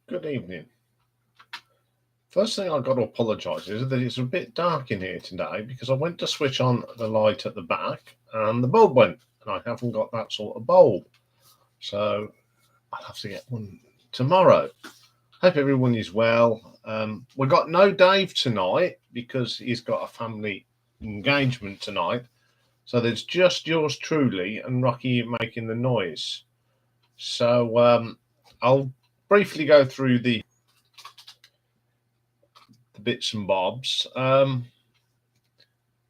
Good evening. First thing I've got to apologise is that it's a bit dark in here today because I went to switch on the light at the back and the bulb went, and I haven't got that sort of bulb. So I'll have to get one tomorrow. Hope everyone is well. We've got no Dave tonight because he's got a family engagement tonight. So there's just yours truly and Rocky making the noise. So I'll briefly go through the bits and bobs.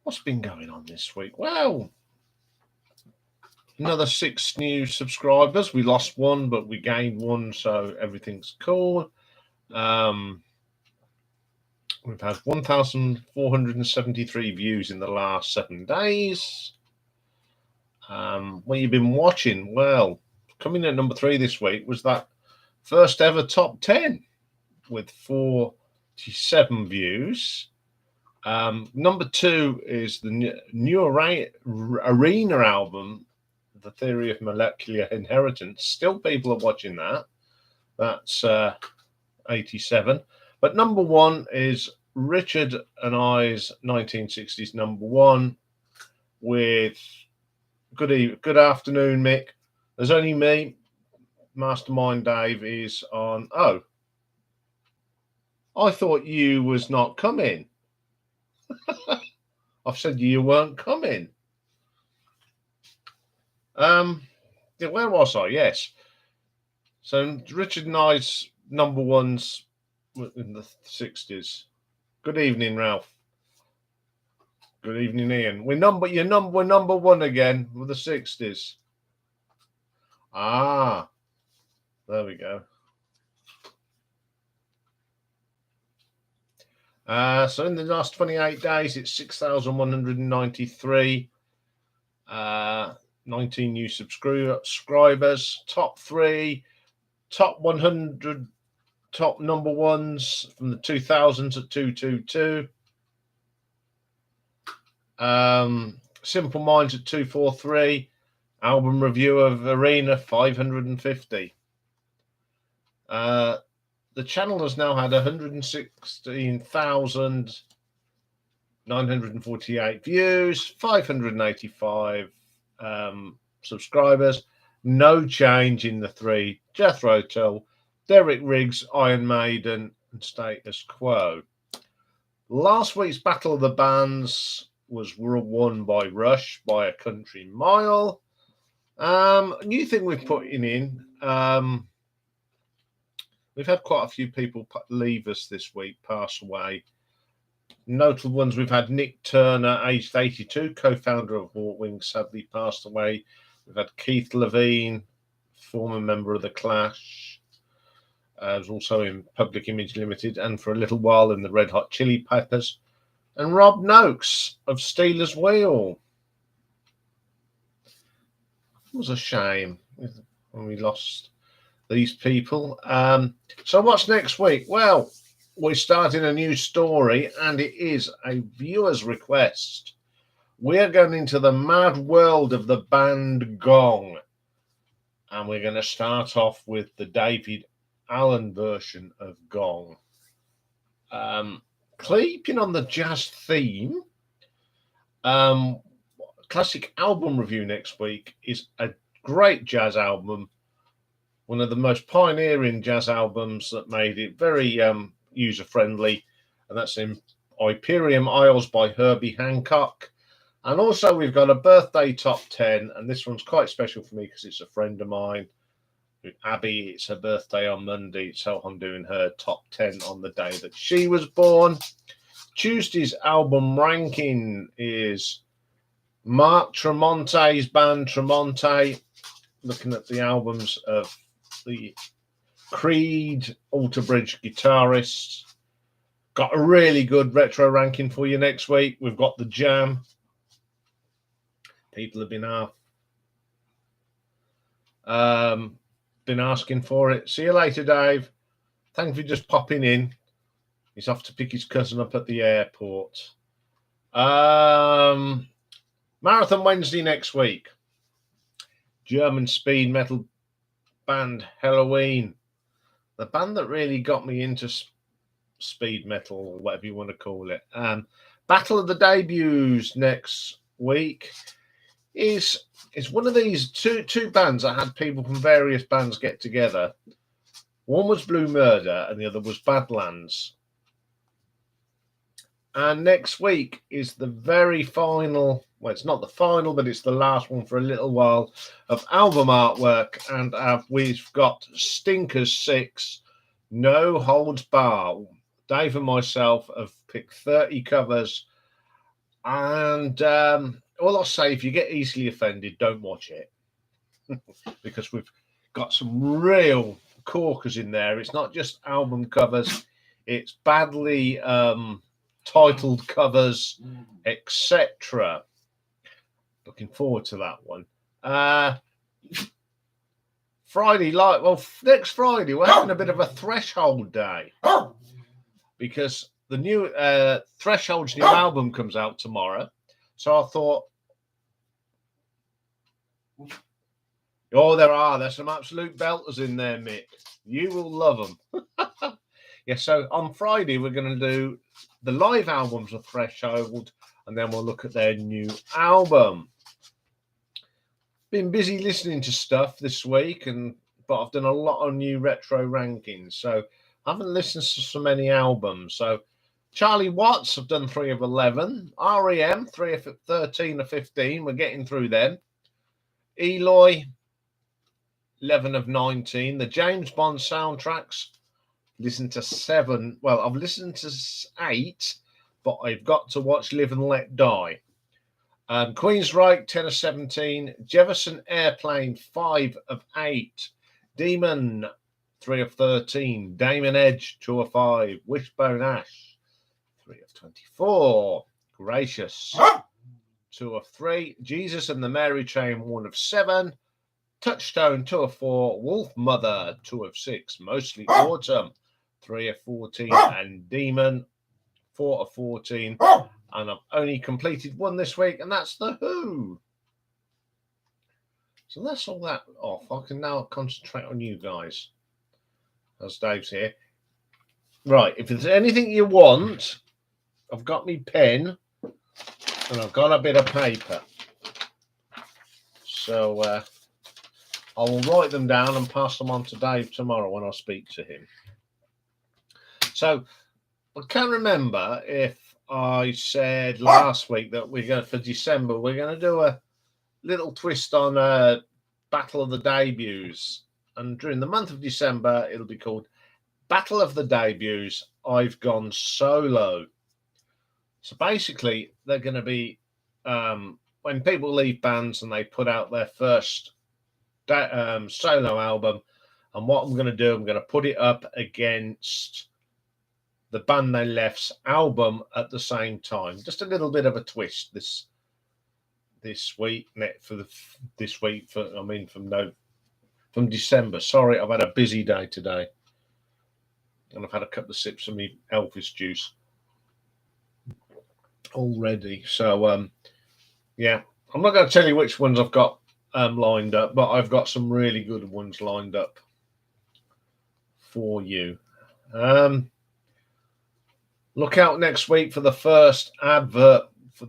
What's been going on this week? Well, another 6 new subscribers. We lost one, but we gained one, so everything's cool. We've had 1,473 views in the last 7 days. What you've been watching? Well, coming at number 3 this week was that first ever top 10 with 47 views. Number 2 is the new Arena album, The Theory of Molecular Inheritance. Still people are watching that. That's 87. But number 1 is Richard and I's 1960s number 1 with good afternoon, Mick. There's only me. Mastermind Dave is on. Oh, I thought you was not coming. I've said you weren't coming. Where was I? Yes. So Richard and I's number 1's in the 60s. Good evening, Ralph. Good evening, Ian. We're number 1 again with the 60s. Ah, there we go. So in the last 28 days, it's 6,193. 19 new subscribers. Top 3, top 100, top number 1s from the 2000s at 222. Simple Minds at 243. Album review of Arena 550. The channel has now had 116,948 views, 585 subscribers. No change in the 3: Jethro Tull, Derek Riggs, Iron Maiden, and Status Quo. Last week's Battle of the Bands was won by Rush by a country mile. A new thing we've put in. We've had quite a few people leave us this week, pass away. Notable ones, we've had Nick Turner, aged 82, co-founder of Hawkwing, sadly passed away. We've had Keith Levine, former member of The Clash. Was also in Public Image Limited and for a little while in the Red Hot Chili Peppers. And Rob Noakes of Steelers Wheel. It was a shame when we lost these people. So what's next week? Well, we're starting a new story, and it is a viewer's request. We're going into the mad world of the band Gong, and we're going to start off with the David Allen version of Gong. Keeping on the jazz theme, classic album review next week is a great jazz album, one of the most pioneering jazz albums that made it very user-friendly, and that's in Hyperion Isles by Herbie Hancock. And also we've got a birthday top 10, and this one's quite special for me because it's a friend of mine, Abby. It's her birthday on Monday, so I'm doing her top 10 on the day that she was born. Tuesday's album ranking is Mark Tremonti's band Tremonti, looking at the albums of the Creed Alter Bridge guitarists. Got a really good retro ranking for you next week. We've got the Jam. People have been asking for it. See you later, Dave. Thanks for just popping in. He's off to pick his cousin up at the airport. Marathon Wednesday next week. German speed metal band Halloween. the band that really got me into speed metal, or whatever you want to call it. Battle of the Debuts next week is one of these two bands that had people from various bands get together. One was Blue Murder and the other was Badlands. And next week is the very final, well, it's not the final, but it's the last one for a little while of album artwork. And we've got Stinkers 6, No Holds Bar. Dave and myself have picked 30 covers. And all I'll say, if you get easily offended, don't watch it. Because we've got some real corkers in there. It's not just album covers, it's badly titled covers, etc. Looking forward to that one. Friday, next Friday, we're having a bit of a Threshold day because the new Threshold's new album comes out tomorrow. So I thought, there's some absolute belters in there, Mick. You will love them. Yeah, so on Friday, we're going to do the live albums of Threshold, and then we'll look at their new album. Been busy listening to stuff this week, but I've done a lot of new retro rankings, so I haven't listened to so many albums. So Charlie Watts, I've done 3 of 11. REM, 3 of 13 or 15. We're getting through them. Eloy, 11 of 19. The James Bond soundtracks, listened to 7. Well, I've listened to 8, but I've got to watch Live and Let Die. Queensryche, 10 of 17. Jefferson Airplane, 5 of 8. Demon, 3 of 13. Damon Edge, 2 of 5. Wishbone Ash, 3 of 24. Gracious, 2 of 3. Jesus and the Mary Chain, 1 of 7. Touchstone, 2 of 4. Wolf Mother, 2 of 6. Mostly Autumn, 3 of 14. And Demon, 4 of 14. And I've only completed one this week, and that's The Who. So that's all that off. I can now concentrate on you guys, as Dave's here. Right, if there's anything you want, I've got my pen, and I've got a bit of paper. So I will write them down and pass them on to Dave tomorrow when I speak to him. So I can't remember if I said last week that for December, we're going to do a little twist on Battle of the Debuts. And during the month of December, it'll be called Battle of the Debuts, I've Gone Solo. So basically, they're going to be when people leave bands and they put out their first solo album. And what I'm going to do, I'm going to put it up against the band they left's album at the same time. Just a little bit of a twist this week from December. Sorry, I've had a busy day today, and I've had a couple of sips of me Elvis juice already. So yeah, I'm not going to tell you which ones I've got lined up, but I've got some really good ones lined up for you. Look out next week for the first advert for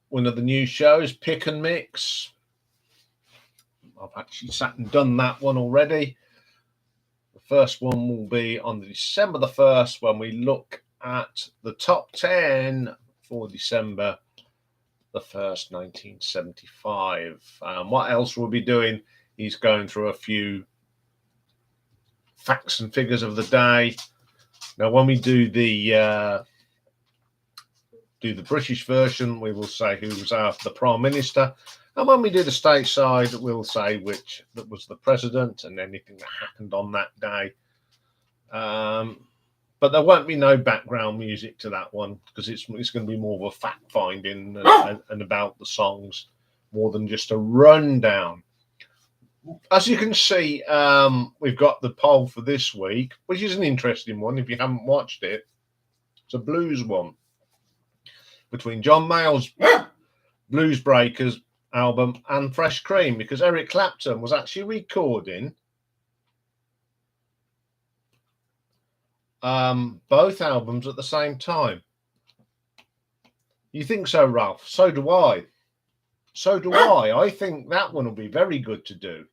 one of the new shows, Pick and Mix. I've actually sat and done that one already. The first one will be on December the 1st when we look at the top 10 for December the 1st, 1975. What else we'll be doing is going through a few facts and figures of the day. Now, when we do the British version, we will say who was the Prime Minister. And when we do the stateside, we'll say that was the President and anything that happened on that day. But there won't be no background music to that one because it's going to be more of a fact-finding and about the songs more than just a rundown. As you can see, we've got the poll for this week, which is an interesting one if you haven't watched it. It's a blues one between John Mayall's Blues Breakers album and Fresh Cream, because Eric Clapton was actually recording both albums at the same time. You think so, Ralph? So do I. So do I. I think that one will be very good to do.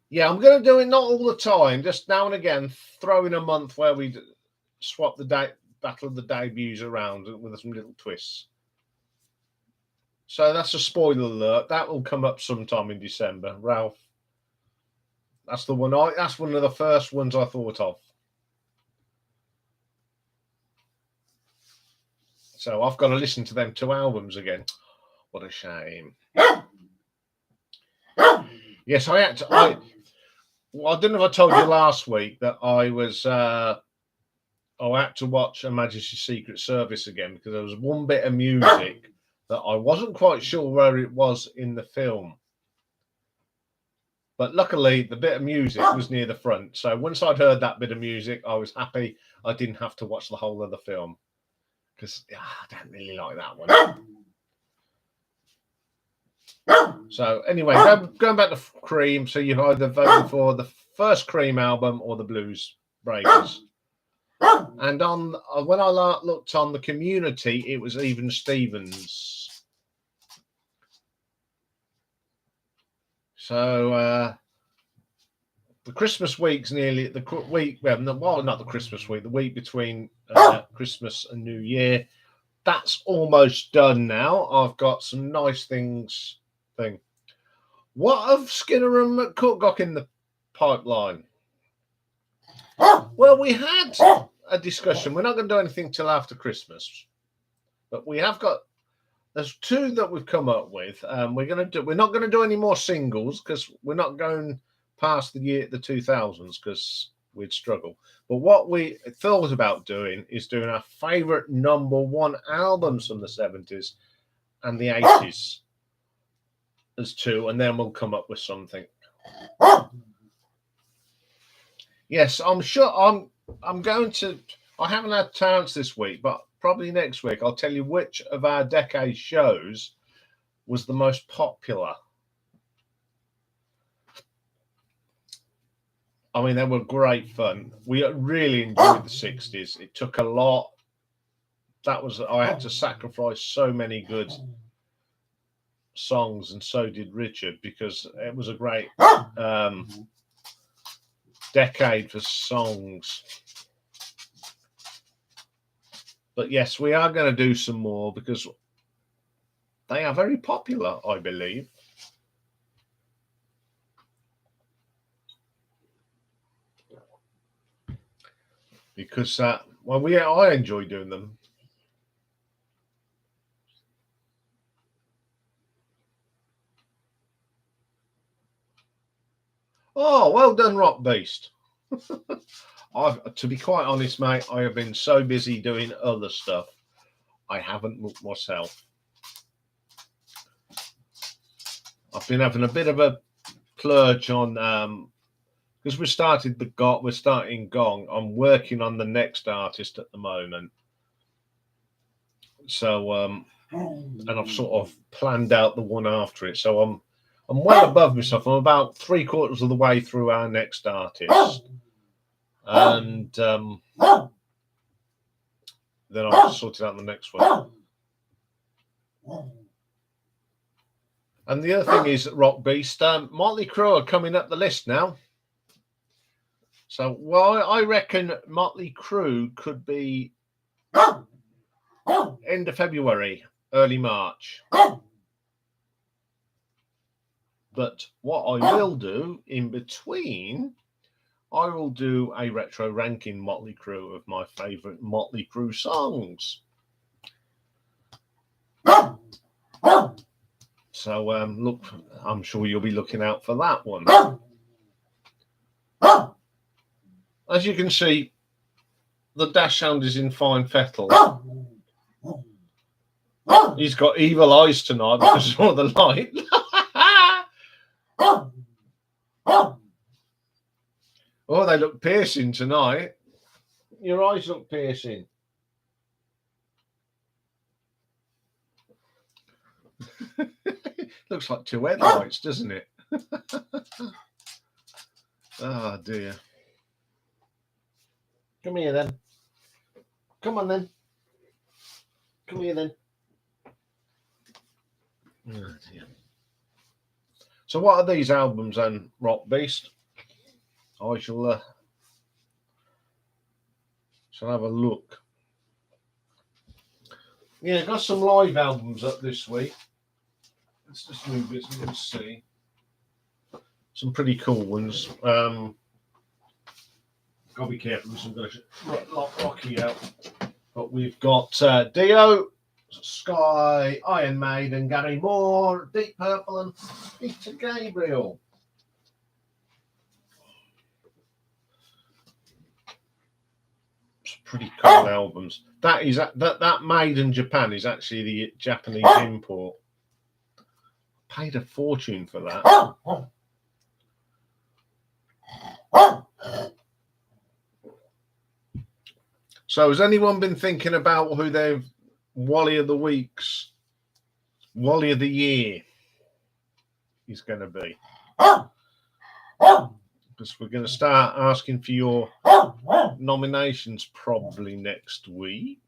Yeah, I'm going to do it not all the time, just now and again, throw in a month where we swap the Battle of the Debuts around with some little twists. So that's a spoiler alert. That will come up sometime in December, Ralph. That's the one. That's one of the first ones I thought of. So I've got to listen to them 2 albums again. What a shame. Yes, I had to. I don't know if I told you last week that I was. I had to watch Her Majesty's Secret Service again because there was one bit of music that I wasn't quite sure where it was in the film. But luckily, the bit of music was near the front. So once I'd heard that bit of music, I was happy I didn't have to watch the whole of the film. Because I don't really like that one. So anyway, going back to Cream. So you've either voted for the first Cream album or the Blues Breakers. And when I looked on the community, it was even Stevens. So the Christmas week's nearly the week. Well, not the Christmas week. The week between Christmas and New Year. That's almost done now. I've got some nice things. What have Skinner and McCook got in the pipeline? Well, we had a discussion. We're not going to do anything till after Christmas, but we have got. There's 2 that we've come up with. We're not going to do any more singles because we're not going past the 2000s because we'd struggle. But what we thought about doing is doing our favourite #1 albums from the 70s and the 80s as 2, and then we'll come up with something. Yes, I'm sure I'm going to. I haven't had a chance this week, but probably next week I'll tell you which of our decade shows was the most popular. I mean, they were great fun. We really enjoyed the 60s. It took a lot. I had to sacrifice so many good songs, and so did Richard, because it was a great decade for songs. But yes, we are going to do some more because they are very popular, I believe. Because I enjoy doing them. Oh, well done, Rock Beast. To be quite honest, mate, I have been so busy doing other stuff, I haven't looked myself. I've been having a bit of a plurge on because we're starting Gong. I'm working on the next artist at the moment. So and I've sort of planned out the one after it. So I'm well above myself. I'm about 3/4 of the way through our next artist. And then I'll sort out the next one. And the other thing is, Rock Beast, Motley Crue are coming up the list now. So, I reckon Motley Crue could be end of February, early March. But what I will do in between, I will do a retro ranking Motley Crue of my favourite Motley Crue songs. So look, I'm sure you'll be looking out for that one. As you can see, the dash hound is in fine fettle. He's got evil eyes tonight because of the light. Oh, they look piercing tonight. Your eyes look piercing. Looks like 2 headlights, doesn't it? Oh dear. Come here then. Come on then. Come here then. Oh dear. So what are these albums then, Rock Beast? I shall have a look. Yeah, got some live albums up this week. Let's just move it so you can see. Some pretty cool ones. Gotta be careful because I'm going to lock Rocky out. But we've got Dio, Sky, Iron Maiden, Gary Moore, Deep Purple, and Peter Gabriel. It's pretty cool albums. That made in Japan is actually the Japanese import. Paid a fortune for that. So has anyone been thinking about who their Wally of the Week's, Wally of the Year is going to be? Because we're going to start asking for your nominations probably next week.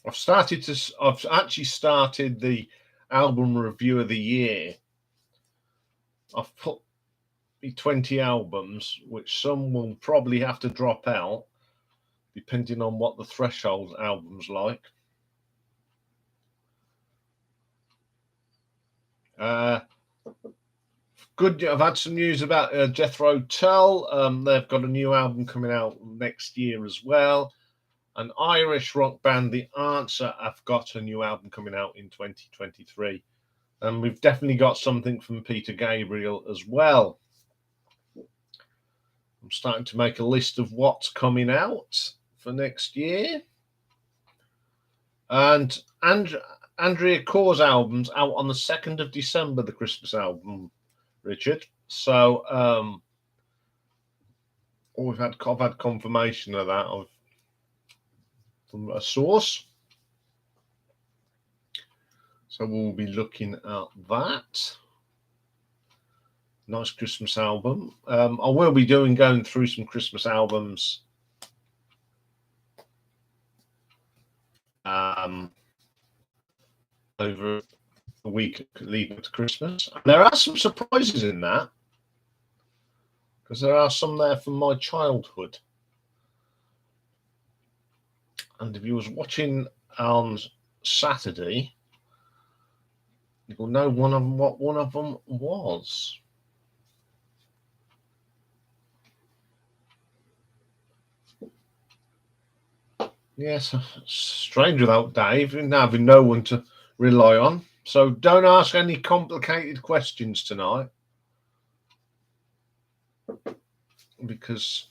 I've actually started the album review of the year. I've put 20 albums, which some will probably have to drop out depending on what the threshold album's like. Good. I've had some news about Jethro Tull. They've got a new album coming out next year as well. An Irish rock band, The Answer, have got a new album coming out in 2023. And we've definitely got something from Peter Gabriel as well. I'm starting to make a list of what's coming out for next year. And Andrea Corr's album's out on the 2nd of December, the Christmas album, Richard. So I've had confirmation of that from a source. So we'll be looking at that. Nice Christmas album. I will be going through some Christmas albums over the week leading to Christmas. And there are some surprises in that, because there are some there from my childhood. And if you was watching on Saturday, you will know what one of them was. Yes, strange without Dave, and having no one to rely on. So don't ask any complicated questions tonight, because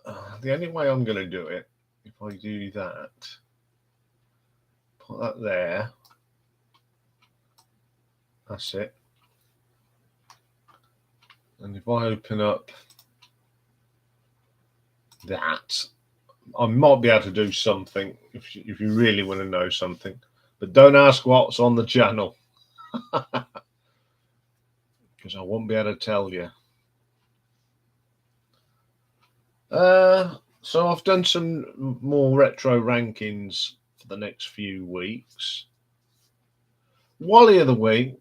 the only way I'm going to do it, if I do that, put that there, that's it. And if I open up that, I might be able to do something if you really want to know something. But don't ask what's on the channel, because I won't be able to tell you. So I've done some more retro rankings for the next few weeks. Wally of the Week.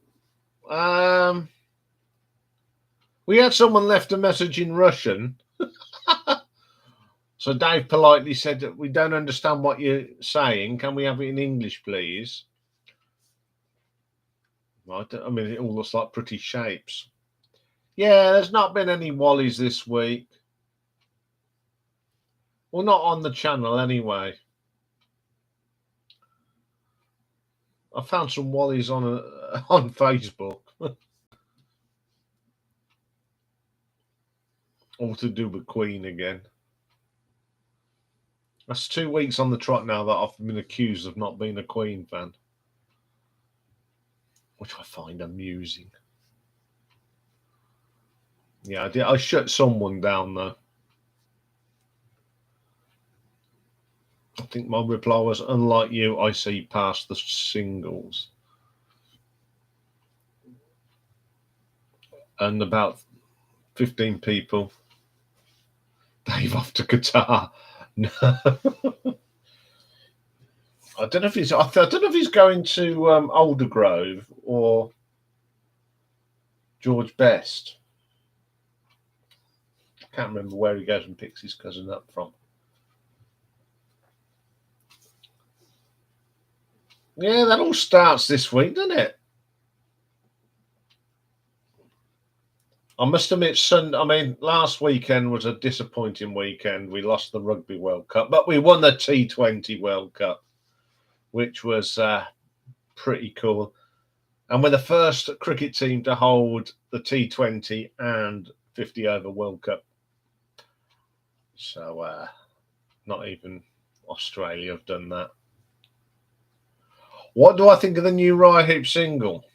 We had someone left a message in Russian. So Dave politely said that we don't understand what you're saying. Can we have it in English, please? I mean, it all looks like pretty shapes. Yeah, there's not been any Wallies this week. Well, not on the channel anyway. I found some Wallies on Facebook. All to do with Queen again. That's 2 weeks on the trot now that I've been accused of not being a Queen fan, which I find amusing. Yeah, I did. I shut someone down though. I think my reply was, unlike you, I see past the singles. and about 15 people. Dave off to Qatar. No. I don't know if he's. I don't know if he's going to Aldergrove or George Best. I can't remember where he goes and picks his cousin up from. Yeah, that all starts this week, doesn't it? I must admit, last weekend was a disappointing weekend. We lost the Rugby World Cup, but we won the T20 World Cup, which was pretty cool. And we're the first cricket team to hold the T20 and 50 over World Cup. So not even Australia have done that. What do I think of the new Uriah Heep single?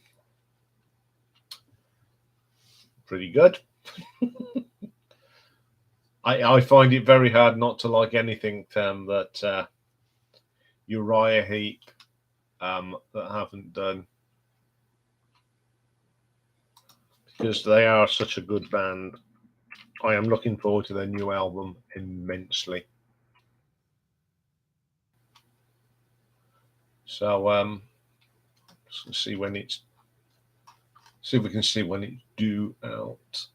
Pretty good. I find it very hard not to like anything that Uriah Heep that haven't done, because they are such a good band. I am looking forward to their new album immensely. So let's see when it's. See if we can see when it's due out.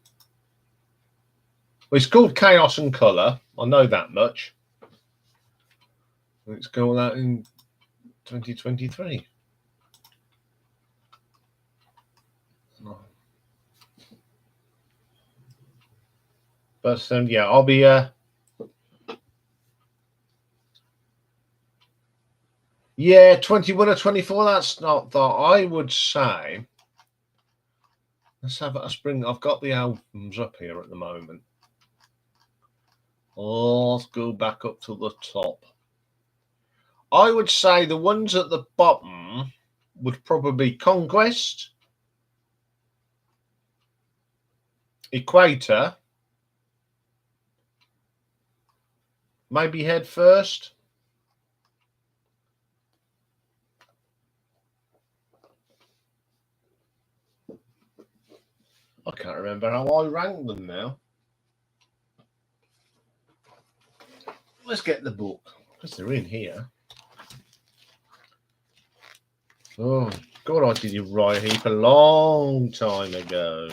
Well, it's called Chaos and Colour. I know that much. It's going out in 2023. But yeah, I'll be. Yeah, 21 or 24. That's not that. I would say. Let's bring. I've got the albums up here at the moment. Oh, let's go back up to the top. I would say the ones at the bottom would probably be Conquest, Equator, maybe Head First. I can't remember how I ranked them now. Let's get the book, because they're in here. Oh, God, I did Uriah Heep a long time ago.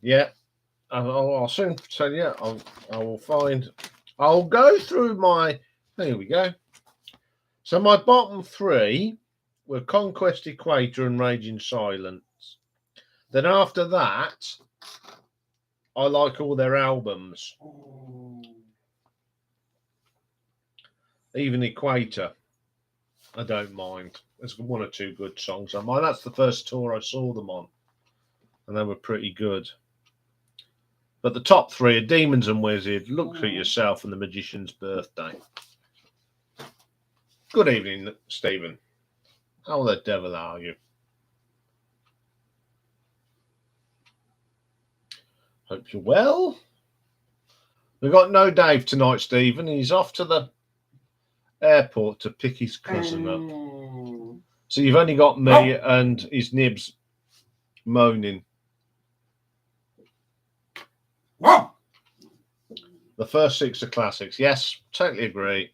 Yeah, I'll soon tell you. I will find. I'll go through my. Here we go. So my bottom three were Conquest, Equator, and Raging Silence. Then after that, I like all their albums. Even Equator, I don't mind. There's one or two good songs on mine. That's the first tour I saw them on, and they were pretty good. But the top three are Demons and Wizard, Look for Yourself, and The Magician's Birthday. Good evening, Stephen. How the devil are you? Hope you're well. We've got no Dave tonight, Stephen. He's off to the airport to pick his cousin up. So you've only got me and his nibs moaning. The first six are classics. Yes, totally agree.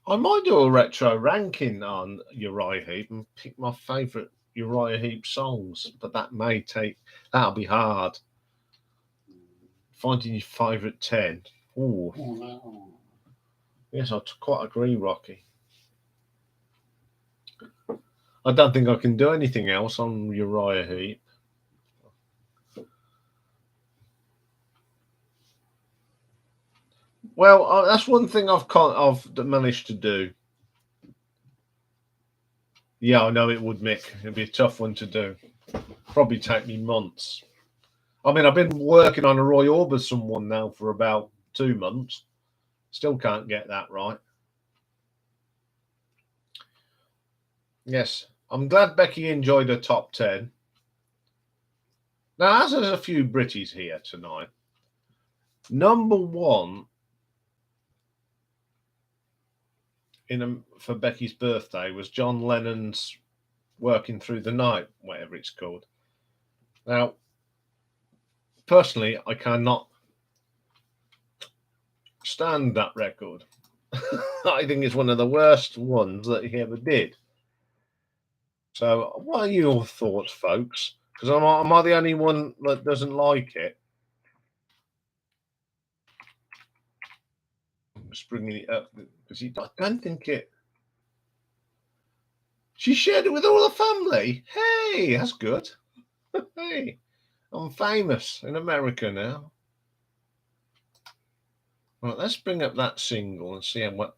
I might do a retro ranking on Uriah Heep and pick my favourite Uriah Heep songs, but that'll be hard. Finding your favourite 10. Ooh. Yes, I quite agree, Rocky. I don't think I can do anything else on Uriah Heep. Well, that's one thing I've managed to do. Yeah, I know it would, Mick. It'd be a tough one to do. Probably take me months. I mean, I've been working on a Roy Orbison one now for about 2 months. Still can't get that right. Yes, I'm glad Becky enjoyed her top 10. Now, as there's a few Britties here tonight, Number one for Becky's birthday was John Lennon's Working Through the Night, whatever it's called. Now, personally, I cannot stand that record. I think it's one of the worst ones that he ever did. So, what are your thoughts, folks? Because am I the only one that doesn't like it? I'm just bringing it up because I don't think it. She shared it with all the family. Hey, that's good. Hey, I'm famous in America now. Right, let's bring up that single and see what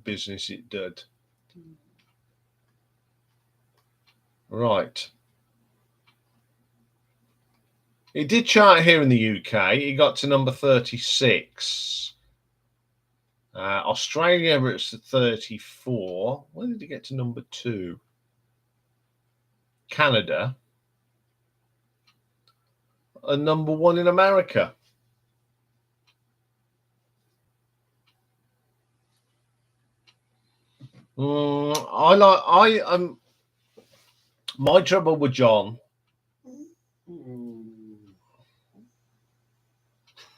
business it did. Right. It did chart here in the UK. It got to number 36. Australia, it's 34. When did it get to number 2? Canada. And number 1 in America. My trouble with John.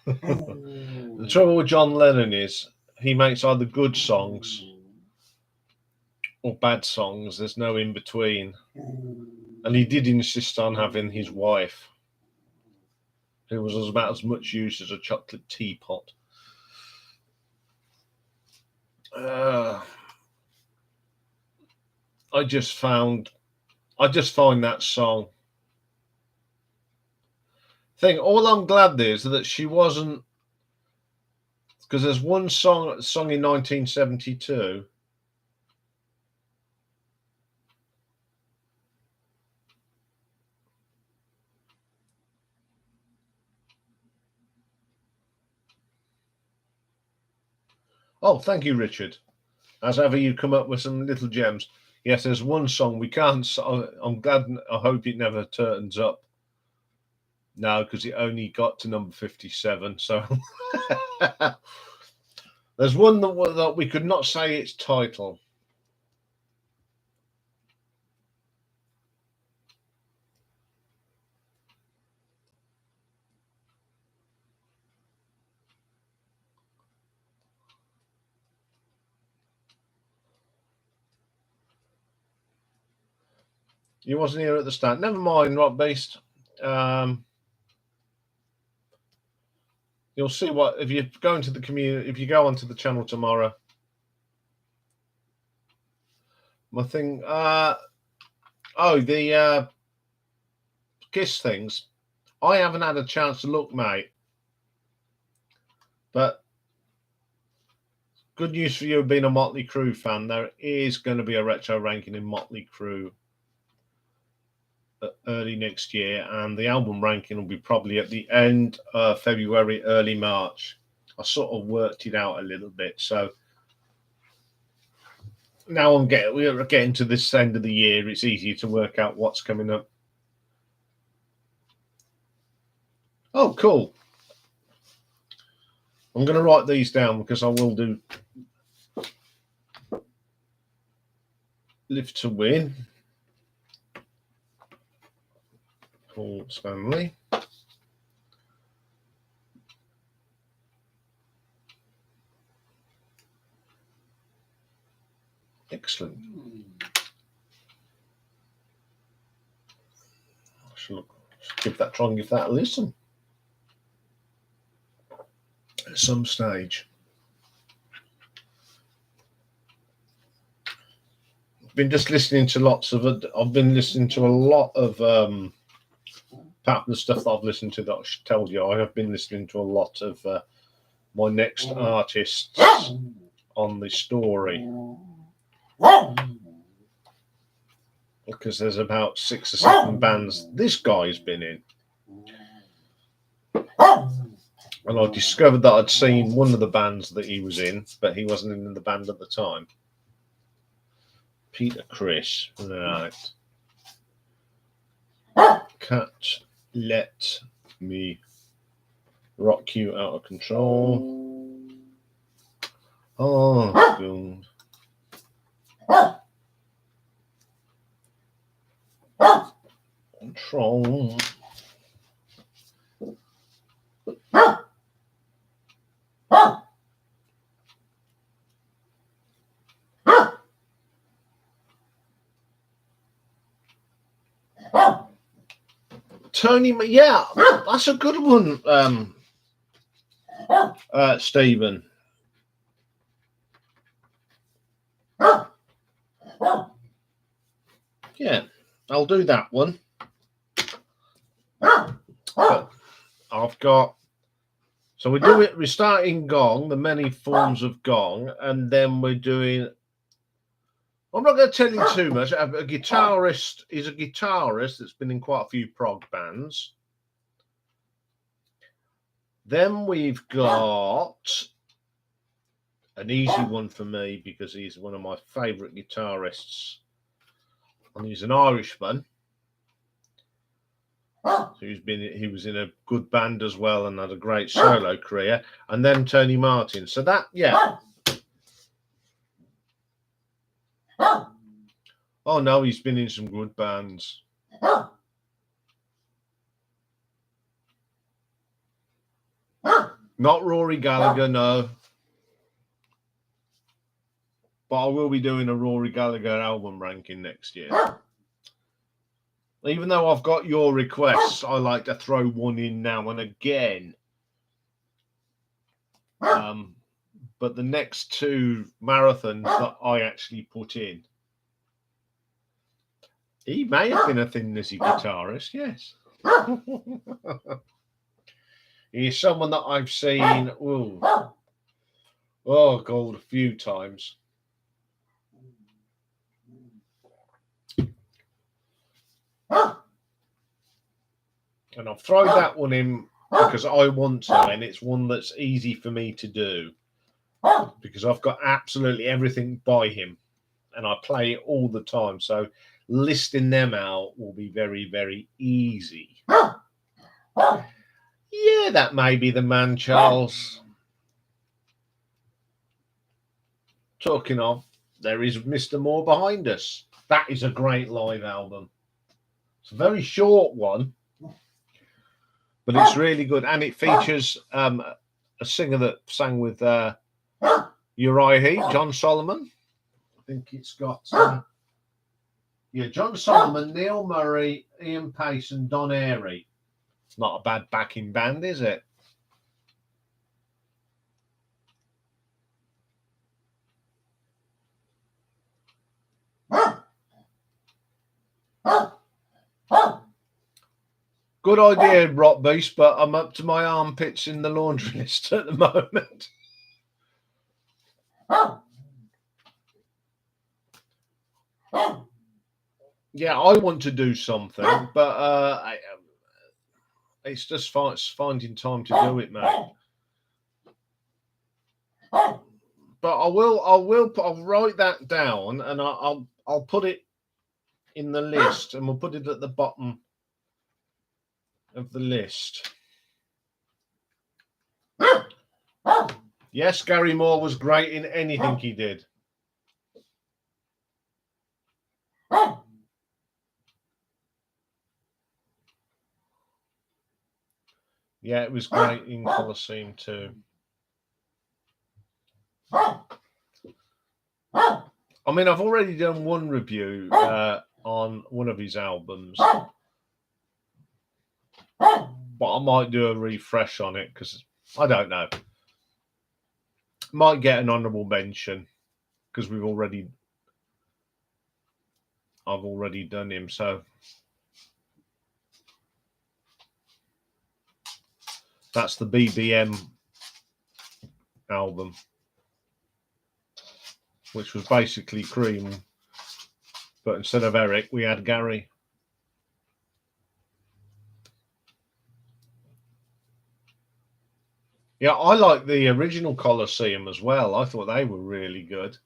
The trouble with John Lennon is he makes either good songs or bad songs. There's no in between. And he did insist on having his wife, who was about as much use as a chocolate teapot. I just find that song. All I'm glad is that she wasn't, because there's one song in 1972. Oh, thank you, Richard. As ever, you come up with some little gems. Yes, there's one song we can't. I'm glad. I hope it never turns up. No, because it only got to number 57. So there's one that we could not say its title. You wasn't here at the start. Never mind, Rock Beast. You'll see what if you go into the community. If you go onto the channel tomorrow, my thing. The Kiss things. I haven't had a chance to look, mate. But good news for you being a Motley Crue fan. There is going to be a retro ranking in Motley Crue early next year, and the album ranking will be probably at the end of February, early March. I sort of worked it out a little bit, so now we're getting to this end of the year. It's easier to work out what's coming up. Oh, cool. I'm going to write these down because I will do Live to Win. Paul Stanley. Excellent. I shall try and give that a listen at some stage. I've been listening to a lot of apart from the stuff that I've listened to that I should tell you, I have been listening to a lot of my next artists on the story. Because there's about 6 or 7 bands this guy's been in. And I discovered that I'd seen one of the bands that he was in, but he wasn't in the band at the time. Peter Criss. Right. Let me Rock Q out of control. Oh, God. Control. Tony, yeah, that's a good one, Stephen. Yeah, I'll do that one. But I've got, so we do it. We're starting gong, the many forms of gong, and then we're doing. I'm not going to tell you too much. A guitarist is a guitarist that's been in quite a few prog bands. Then we've got an easy one for me because he's one of my favourite guitarists, and he's an Irishman. So he was in a good band as well and had a great solo career. And then Tony Martin. So that, yeah. Oh no, he's been in some good bands. Not Rory Gallagher, no. But I will be doing a Rory Gallagher album ranking next year. Even though I've got your requests, I like to throw one in now and again. But the next two marathons that I actually put in, he may have been a Thin Lizzy guitarist, yes. He's someone that I've seen, oh God, a few times. And I've thrown that one in because I want to, and it's one that's easy for me to do because I've got absolutely everything by him and I play it all the time. So listing them out will be very, very easy. Yeah, that may be the man, Charles. Talking of, there is Mr. Moore behind us. That is a great live album. It's a very short one, but it's really good. And it features a singer that sang with Uriah Heep, John Solomon. I think it's got... John Solomon, Neil Murray, Ian Pace and Don Airey. It's not a bad backing band, is it? Good idea, Rock Beast, but I'm up to my armpits in the laundry list at the moment. Yeah, I want to do something, but it's just finding time to do it, mate. But I'll write that down and I'll put it in the list and we'll put it at the bottom of the list. Yes, Gary Moore was great in anything he did. Yeah, it was great in Colosseum too. I mean, I've already done one review on one of his albums, but I might do a refresh on it because I don't know. Might get an honourable mention because I've already done him. So that's the BBM album, which was basically Cream, but instead of Eric, we had Gary. Yeah, I like the original Colosseum as well. I thought they were really good.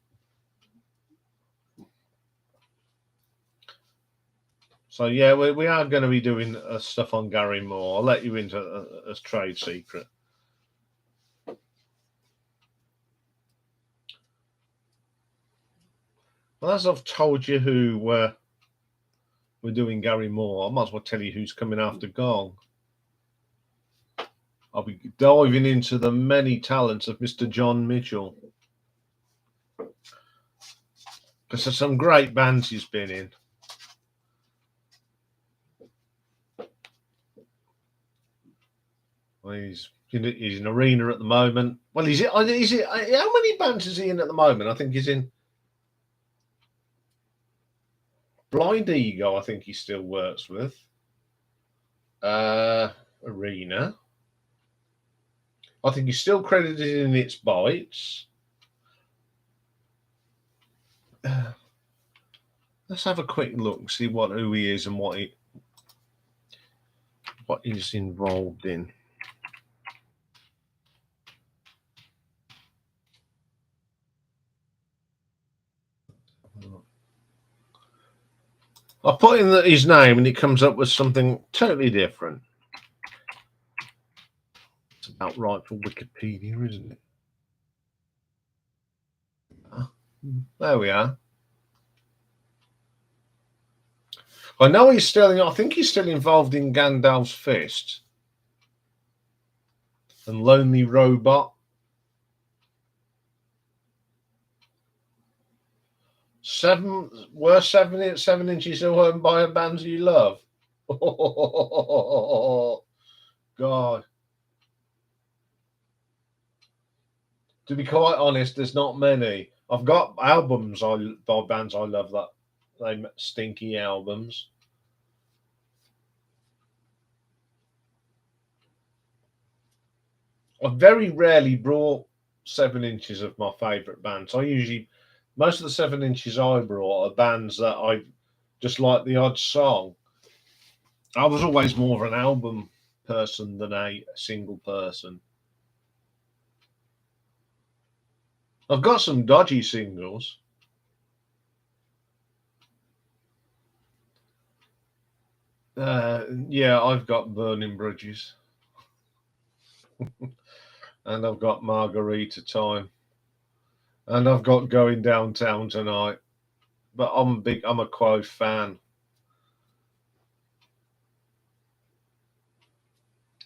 So, yeah, we are going to be doing stuff on Gary Moore. I'll let you into a trade secret. Well, as I've told you who we're doing Gary Moore, I might as well tell you who's coming after Gong. I'll be diving into the many talents of Mr. John Mitchell. Because there's some great bands he's been in. Well, he's in Arena at the moment. Well, how many bands is he in at the moment? I think he's in Blind Ego, I think he still works with. Arena. I think he's still credited in Its Bites. Let's have a quick look and see who he is and what he's involved in. I put in his name and it comes up with something totally different. It's about right for Wikipedia, isn't it? There we are. I know he's still. I think he's still involved in Gandalf's Fist and Lonely Robot. Seven inches away by a band you love. Oh, God. To be quite honest, there's not many. I've got albums by bands I love that they stinky albums. I've very rarely brought 7 inches of my favourite bands. Most of the 7 inches I brought are bands that I just like the odd song. I was always more of an album person than a single person. I've got some dodgy singles. Yeah, I've got Burning Bridges. And I've got Margarita Time. And I've got Going Downtown Tonight. But I'm a Quo fan.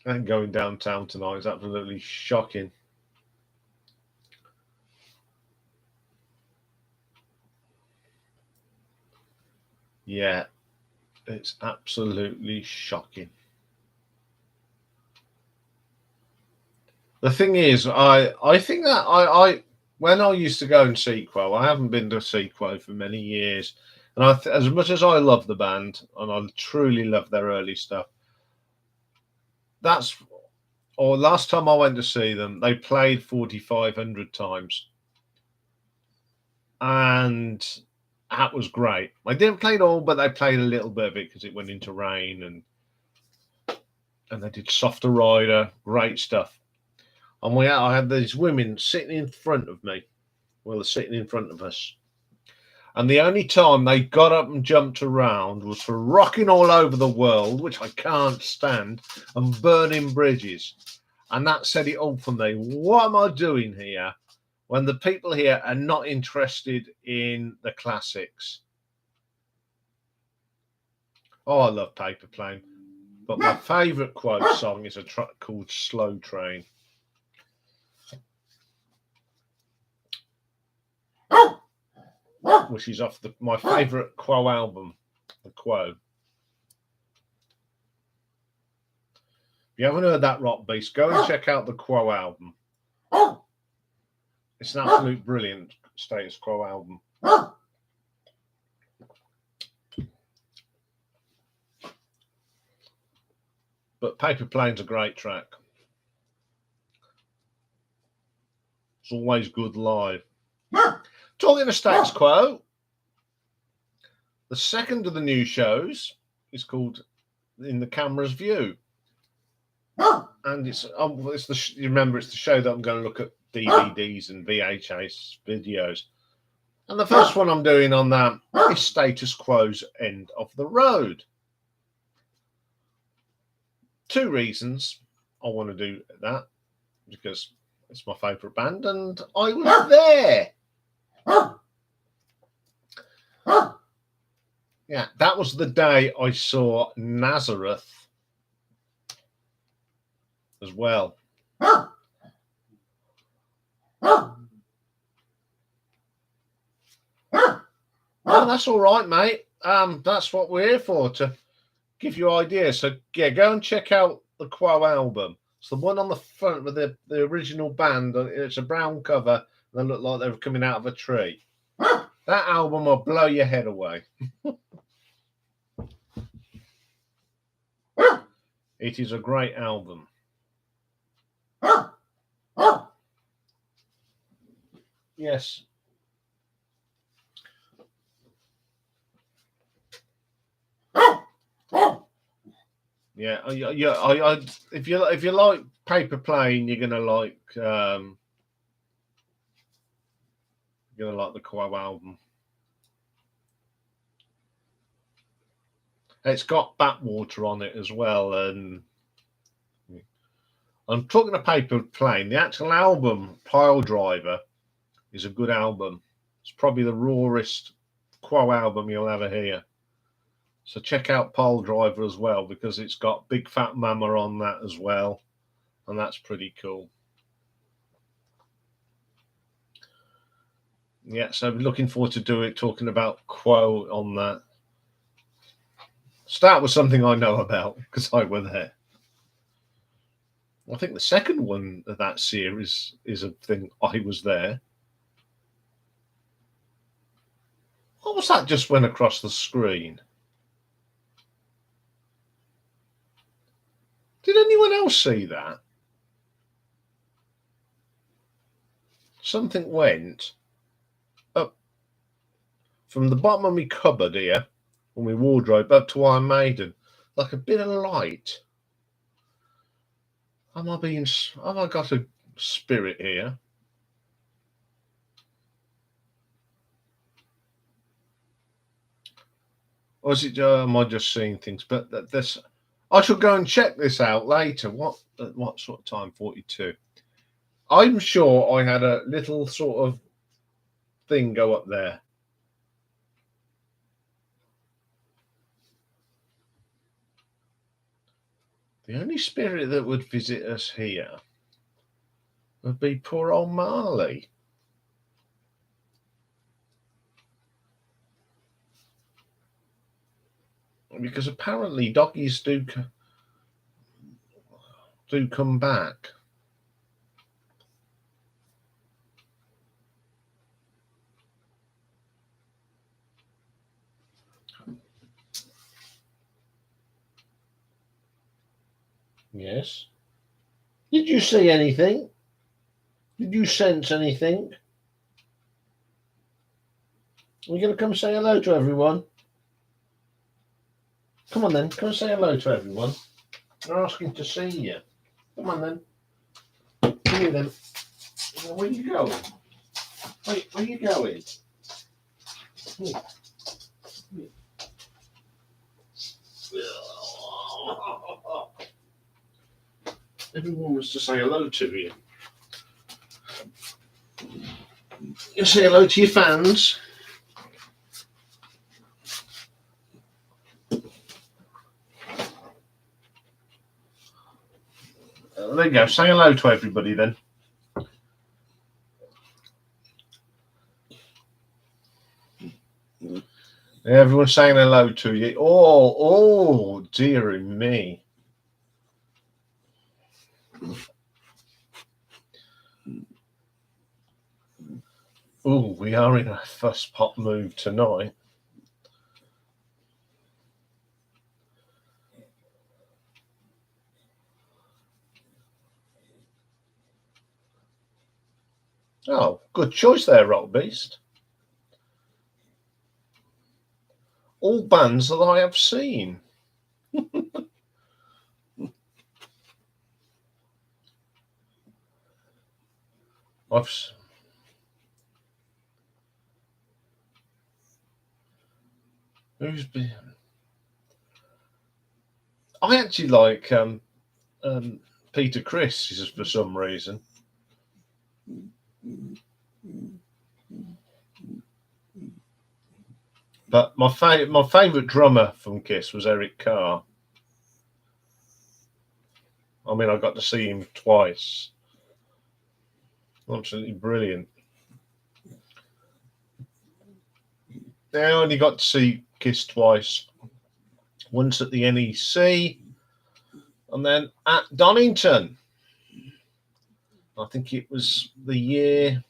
And Going Downtown Tonight is absolutely shocking. Yeah, it's absolutely shocking. The thing is, I think that I when I used to go and see Quo, I haven't been to see Quo for many years, and as much as I love the band and I truly love their early stuff, last time I went to see them, they played 4,500 times, and that was great. They didn't play it all, but they played a little bit of it because it went into Rain, and they did Softer Rider, great stuff. And I had these women sitting in front of me. Well, they're sitting in front of us. And the only time they got up and jumped around was for Rocking All Over the World, which I can't stand, and Burning Bridges. And that said it all for me. What am I doing here when the people here are not interested in the classics? Oh, I love Paper Plane. But my favourite Quo song is a track called Slow Train. Which is off my favourite Quo album, The Quo. If you haven't heard that rock beast, go and check out the Quo album. It's an absolute brilliant Status Quo album. But Paper Plane's a great track. It's always good live. Talking of Status Quo, the second of the new shows is called In the Camera's View. And it's the show that I'm going to look at DVDs and VHS videos. And the first one I'm doing on that is Status Quo's End of the Road. 2 reasons I want to do that, because it's my favourite band and I was there. Yeah, that was the day I saw Nazareth as well. Oh, that's all right, mate. That's what we're here for, to give you ideas. So yeah, go and check out the Quo album. It's the one on the front with the original band. It's a brown cover. They look like they were coming out of a tree. That album will blow your head away. It is a great album. Yes. Yeah, if you like Paper Plane, you're gonna like the Quo album. It's got Backwater on it as well, and I'm talking a Paper Plane. The actual album, Pile Driver, is a good album. It's probably the rawest Quo album you'll ever hear. So check out Pile Driver as well, because it's got Big Fat Mama on that as well, and that's pretty cool. Yeah, so looking forward to talking about Quo on that. Start with something I know about, because I were there. I think the second one of that series is a thing I was there. What was that just went across the screen? Did anyone else see that? Something went up from the bottom of my cupboard here, on my wardrobe, up to Iron Maiden, like a bit of light. Have I got a spirit here? Or is it, am I just seeing things? But this, I shall go and check this out later. What sort of time? 42. I'm sure I had a little sort of thing go up there. The only spirit that would visit us here would be poor old Marley. Because apparently doggies do come back. Yes. Did you see anything? Did you sense anything? Are you going to come say hello to everyone? Come on then, come and say hello to everyone. They're asking to see you. Come on then. Come here then. Where are you going? Where are you going? Here. Here. Everyone wants to say hello to you. You say hello to your fans. There you go. Say hello to everybody then. Everyone's saying hello to you. Oh, dearie me. Oh, we are in a fuss pot mood tonight. Oh, good choice there, Rock Beast. All bands that I have seen. Who's been? I actually like Peter Criss for some reason. But my favourite drummer from Kiss was Eric Carr. I mean, I got to see him twice. Absolutely brilliant. I only got to see Kiss twice. Once at the NEC and then at Donington. I think it was the year...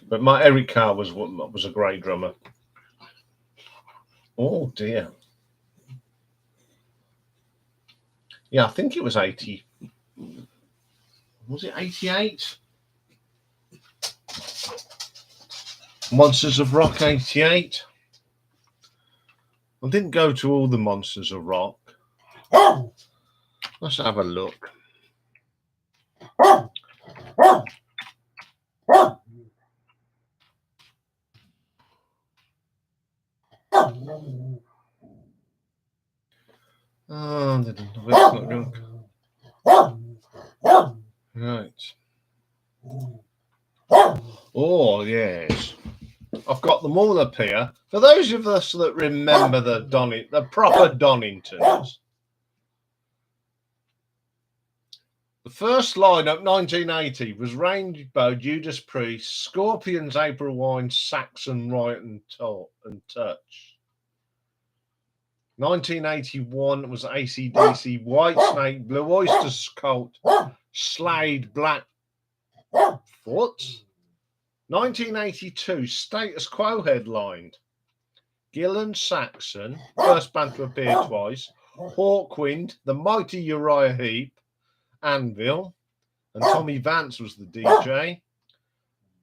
But my Eric Carr was a great drummer. Oh dear. Yeah, I think it was 80. Was it 88? Monsters of Rock 88. I didn't go to all the Monsters of Rock. Let's have a look. Oh, it's not drunk. Right. Oh, yes. I've got them all up here. For those of us that remember the proper Doningtons, the first lineup, 1980, was Rainbow, Judas Priest, Scorpions, April Wine, Saxon, Riot and Touch. 1981 was AC/DC, Whitesnake, Blue Oyster Cult, Slade, Blackfoot. 1982, Status Quo headlined. Gillan, Saxon, first band to appear twice, Hawkwind, the mighty Uriah Heep, Anvil, and Tommy Vance was the DJ.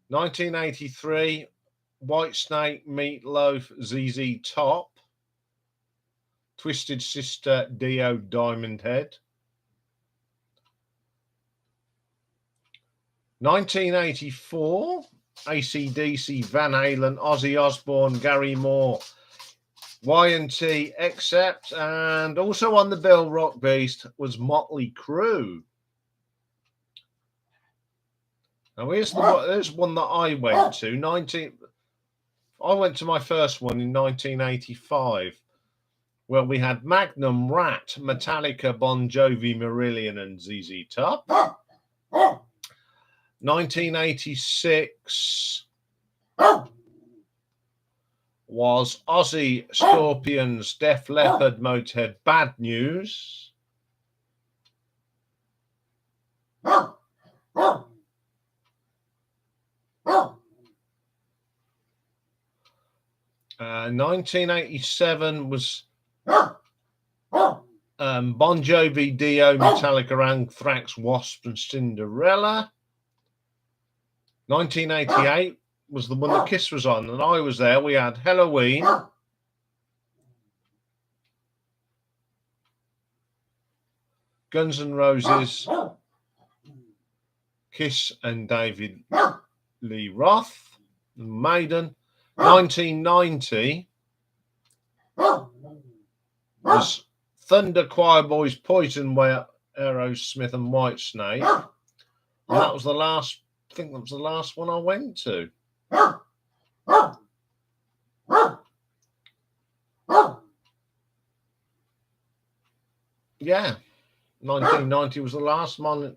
1983, Whitesnake, Meatloaf, ZZ Top, Twisted Sister, Dio, Diamond Head. 1984, AC/DC, Van Halen, Ozzy Osbourne, Gary Moore, Y&T, Accept, and also on the bill, Rock Beast, was Motley Crue. Now here's one that I went to. I went to my first one in 1985, where we had Magnum, Rat, Metallica, Bon Jovi, Marillion, and ZZ Top. 1986 was Ozzy, Scorpions, Def Leppard, Motorhead, Bad News. 1987 was Bon Jovi, Dio, Metallica, Anthrax, Wasp, and Cinderella. 1988 was the one that Kiss was on, and I was there. We had Halloween, Guns N' Roses, Kiss and David Lee Roth, Maiden. 1990 was Thunder, Choir Boys, Poison, Aerosmith, and Whitesnake, and that was the last. I think that was the last one I went to. Yeah, 1990 was the last one.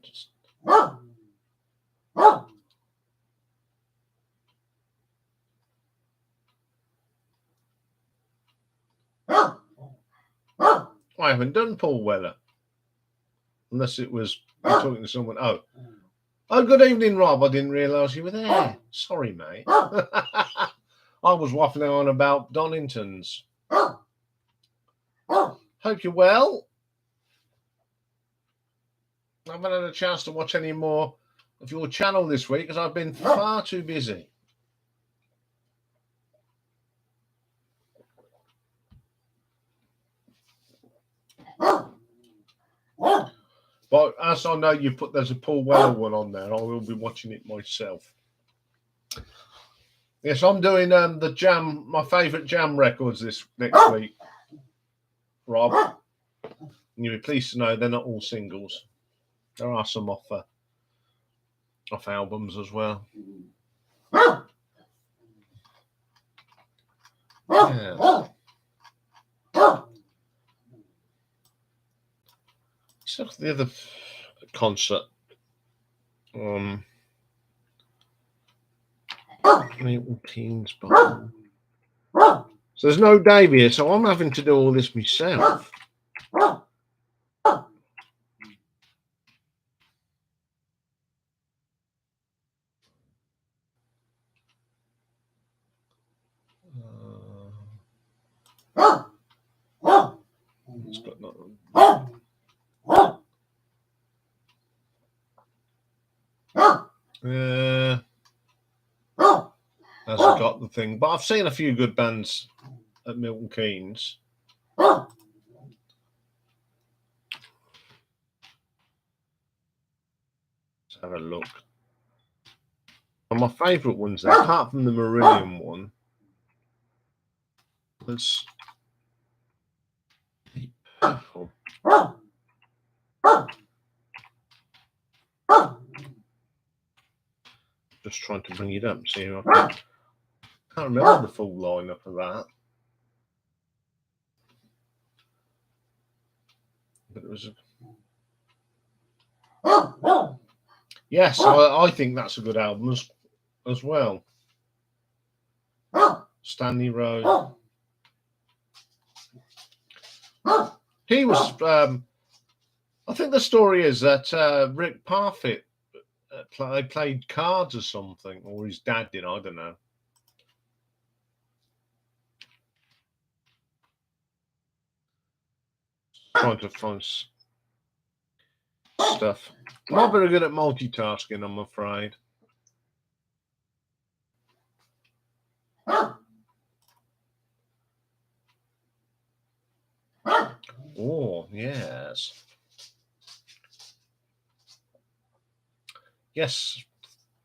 I haven't done Paul Weller, unless it was talking to someone. Oh, good evening, Rob. I didn't realise you were there. Sorry, mate. I was waffling on about Doningtons. Hope you're well. I haven't had a chance to watch any more of your channel this week because I've been far too busy. But as I know there's a Paul Weller one on there, I will be watching it myself. Yes, I'm doing the Jam, my favourite Jam records this next week, Rob. You'll be pleased to know they're not all singles. There are some off albums as well. Yeah. So the other concert, Milton Keynes, so there's no Dave here, so I'm having to do all this myself. It's got nothing. Hasn't got the thing, but I've seen a few good bands at Milton Keynes. Let's have a look. And my favourite ones there, apart from the Marillion one, was Purple. Just trying to bring it up, see if I can't remember the full lineup of that. But it was yes, I think that's a good album as well. Stanley Road. He was. I think the story is that Rick Parfitt played cards or something, or his dad did. I don't know. Trying to find stuff. Not very good at multitasking, I'm afraid. Oh, yes. Yes.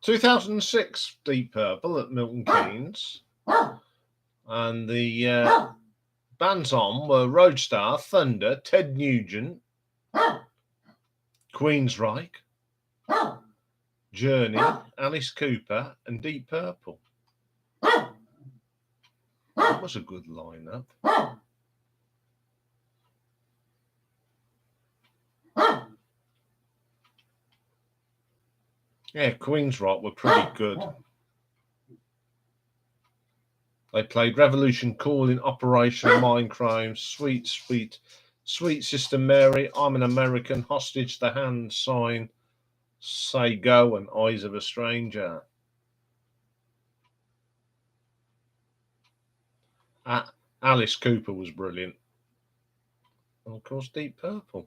2006 Deep Purple at Milton Keynes. And the bands on were Roadstar, Thunder, Ted Nugent, Queensryche, Journey, Alice Cooper, and Deep Purple. That was a good lineup. Yeah, Queensryche were pretty good. They played Revolution Calling, Operation Mindcrime, Sweet Sister Mary, I'm an American, Hostage, The Hand Sign, Say Go, and Eyes of a Stranger. Alice Cooper was brilliant. And of course, Deep Purple.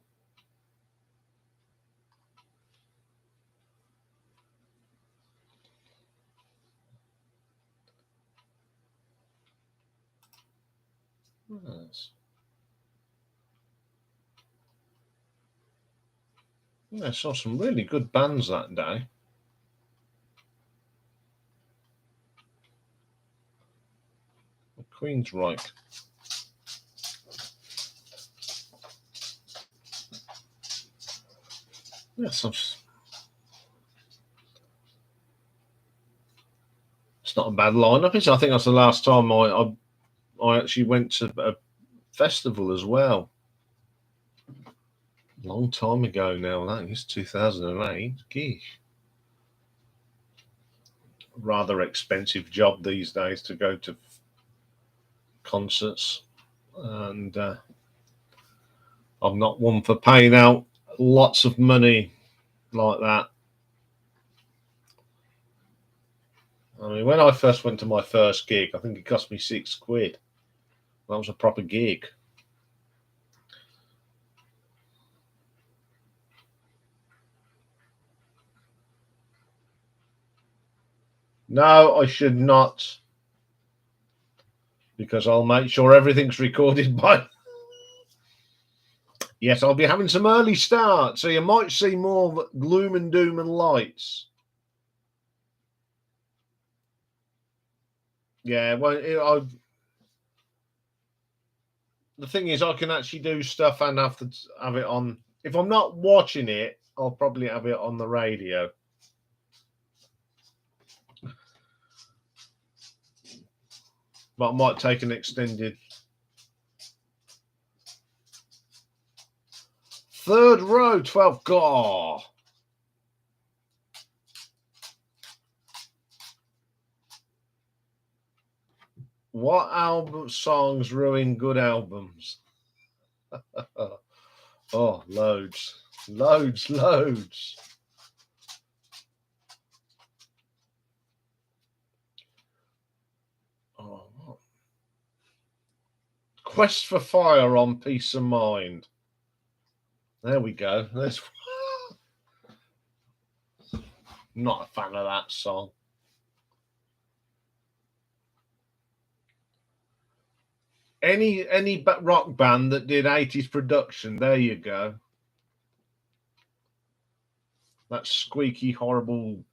Yes. I saw some really good bands that day. Queensryche. Yes, it's not a bad lineup, is it? I think that's the last time I actually went to a festival as well. Long time ago now, that is 2008. Geesh. Rather expensive job these days to go to concerts, and I'm not one for paying out lots of money like that. I mean, when I first went to my first gig, I think it cost me £6. That was a proper gig. No, I should not, because I'll make sure everything's recorded by. Yes, I'll be having some early start, so you might see more gloom and doom and lights. Yeah, well, the thing is, I can actually do stuff and have it on. If I'm not watching it, I'll probably have it on the radio. But I might take an extended. Third row, 12. God. What album songs ruin good albums? Oh, loads. Loads. Oh, what? Quest for Fire on Peace of Mind. There we go. There's not a fan of that song. Any rock band that did 80s production, there you go. That squeaky, horrible.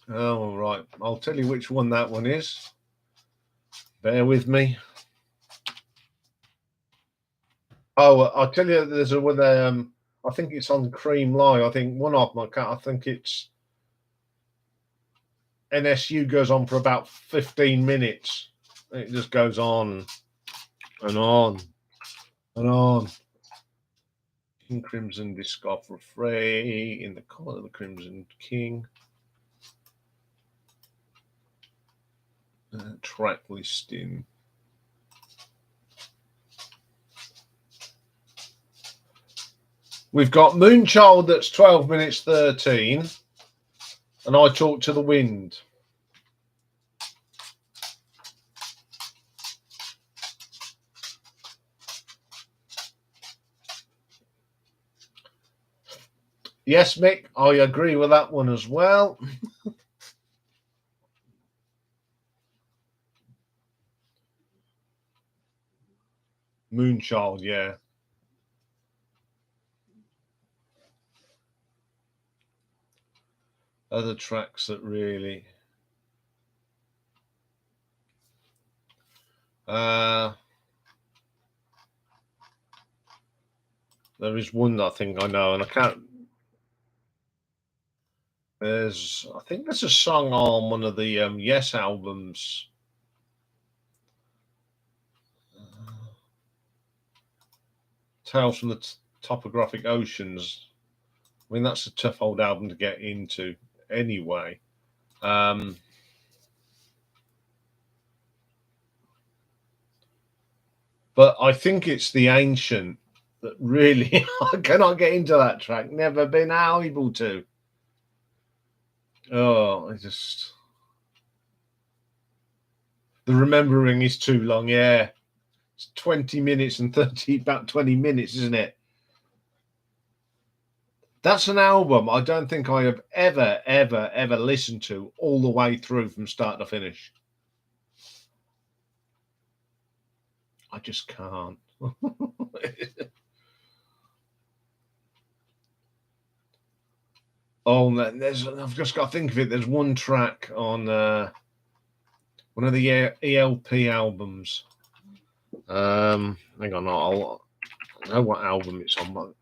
Oh, right. I'll tell you which one that one is. Bear with me. Oh, I'll tell you, there's a with I think it's on Cream Live. I think one of them. I think it's NSU goes on for about 15 minutes. It just goes on and on and on. King Crimson discography in the Call of the Crimson King. Track listing. We've got Moonchild that's 12 minutes 13, and I Talk to the Wind. Yes, Mick, I agree with that one as well. Moonchild, yeah. Other tracks that really there is one that I think I know, and I can't. I think there's a song on one of the Yes albums. Tales from the Topographic Oceans. I mean, that's a tough old album to get into anyway. But I think it's The Ancient that really I cannot get into that track. Never been able to. Oh, the remembering is too long. Yeah, it's 20 minutes and 30, about 20 minutes, isn't it? That's an album I don't think I have ever listened to all the way through from start to finish. I just can't. Oh, I've just got to think of it. There's one track on one of the ELP albums. Hang on, I know what album it's on. But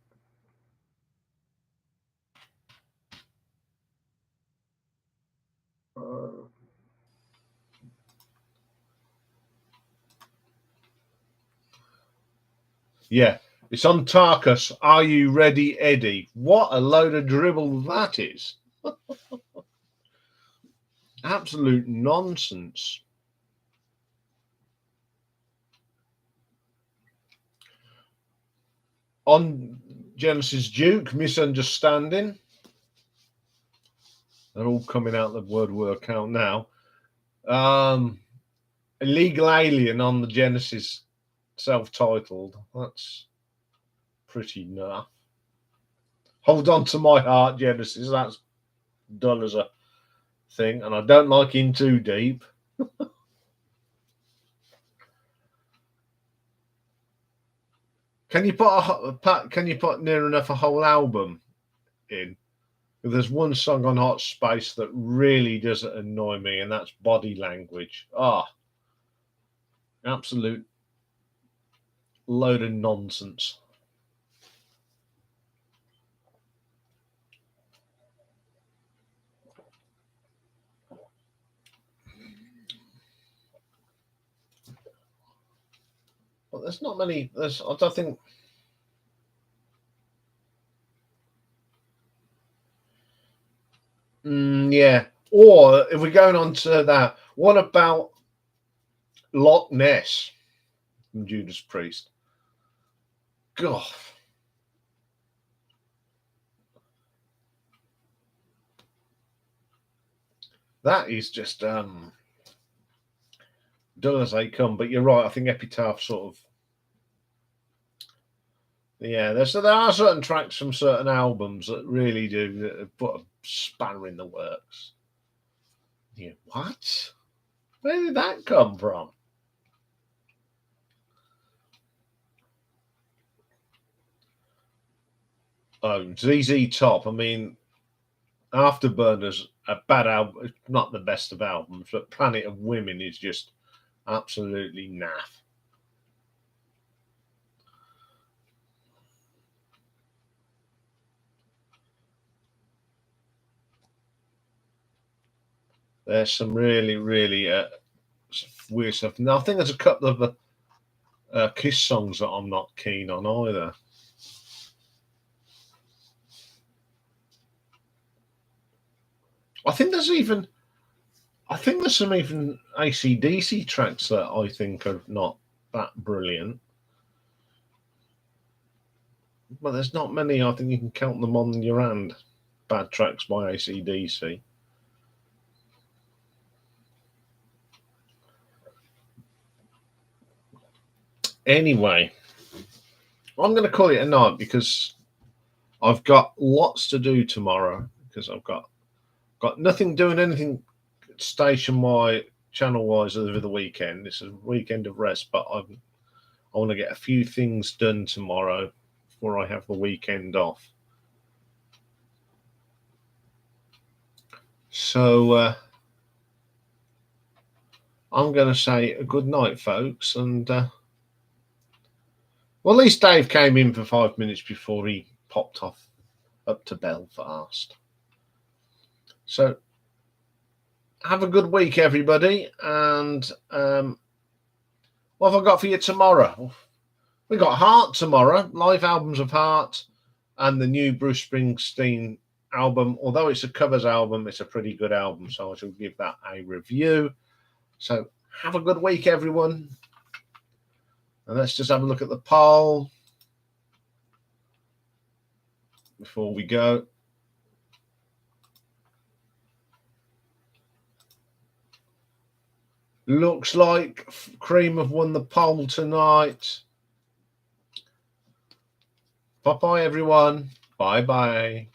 yeah, it's on Tarkus. Are you ready, Eddie? What a load of dribble that is. Absolute nonsense. On Genesis Duke, Misunderstanding. They're all coming out the word count now. Illegal Alien on the Genesis self-titled. That's pretty enough. Hold On to My Heart, Genesis. That's dull as a thing, and I don't like In Too Deep. Can you put Near Enough a whole album in? There's one song on Hot Space that really does annoy me, and that's Body Language. Absolute load of nonsense. But there's not many. I don't think. Yeah. Or if we're going on to that, what about Loch Ness from Judas Priest? God. That is just done as they come. But you're right. I think Epitaph sort of. Yeah, there are certain tracks from certain albums that really do put a spanner in the works. Yeah, what? Where did that come from? Oh, ZZ Top. I mean, Afterburner's a bad album. It's not the best of albums, but Planet of Women is just absolutely naff. There's some really, really weird stuff. Now, I think there's a couple of Kiss songs that I'm not keen on either. I think there's some even AC/DC tracks that I think are not that brilliant. But there's not many. I think you can count them on your hand. Bad tracks by AC/DC. Anyway, I'm going to call it a night because I've got lots to do tomorrow because I've got nothing doing anything station wide, channel wise over the weekend. It's a weekend of rest, but I want to get a few things done tomorrow before I have the weekend off. So I'm going to say a good night, folks, and well, at least Dave came in for 5 minutes before he popped off up to Belfast. So have a good week, everybody. And what have I got for you tomorrow? We got Heart tomorrow, live albums of Heart, and the new Bruce Springsteen album. Although it's a covers album, it's a pretty good album, so I shall give that a review. So have a good week, everyone. And let's just have a look at the poll before we go. Looks like Cream have won the poll tonight. Bye-bye, everyone. Bye-bye.